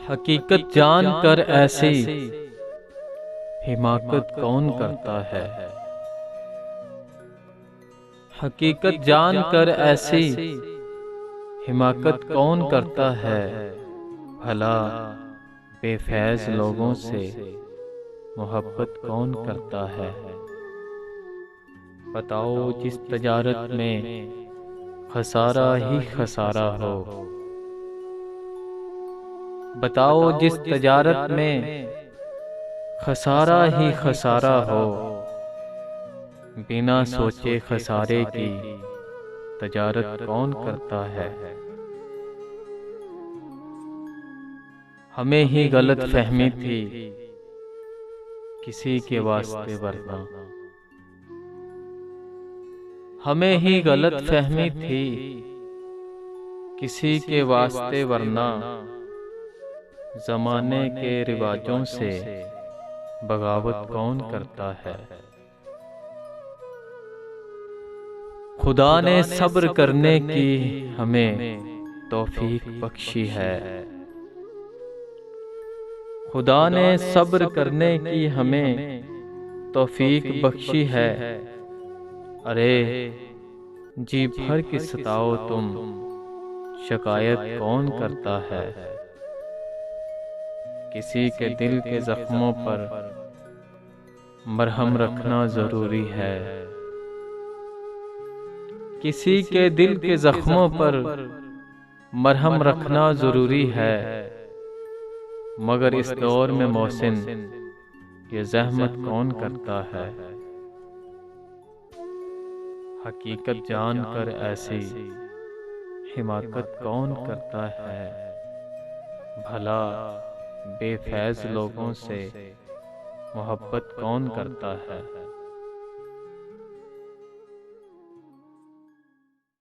हकीकत जान कर ऐसी हिमाकत कौन करता है। हकीकत जान कर ऐसी हिमाकत कौन करता है। भला बेफैज लोगों से मोहब्बत कौन करता है। बताओ जिस तजारत में खसारा ही खसारा हो। बताओ जिस तजारत में खसारा ही खसारा हो। बिना सोचे खसारे की तजारत कौन करता है। हमें ही गलत फहमी थी किसी के वास्ते वरना। हमें ही गलत फहमी थी किसी के वास्ते वरना। ज़माने के रिवाजों से बगावत कौन करता है। खुदा ने सब्र करने की हमें तौफीक बख्शी है। खुदा ने सब्र करने की हमें तौफीक बख्शी है। अरे जी भर के सताओ तुम, शिकायत कौन करता है। किसी के दिल के जख्मों पर मरहम रखना जरूरी है। किसी के दिल के जख्मों पर मरहम रखना जरूरी है। मगर इस दौर में मोहसिन ये जहमत कौन करता है। हकीकत जान कर ऐसी हिमाकत कौन करता है। भला बेफैज लोगों से मोहब्बत कौन करता है।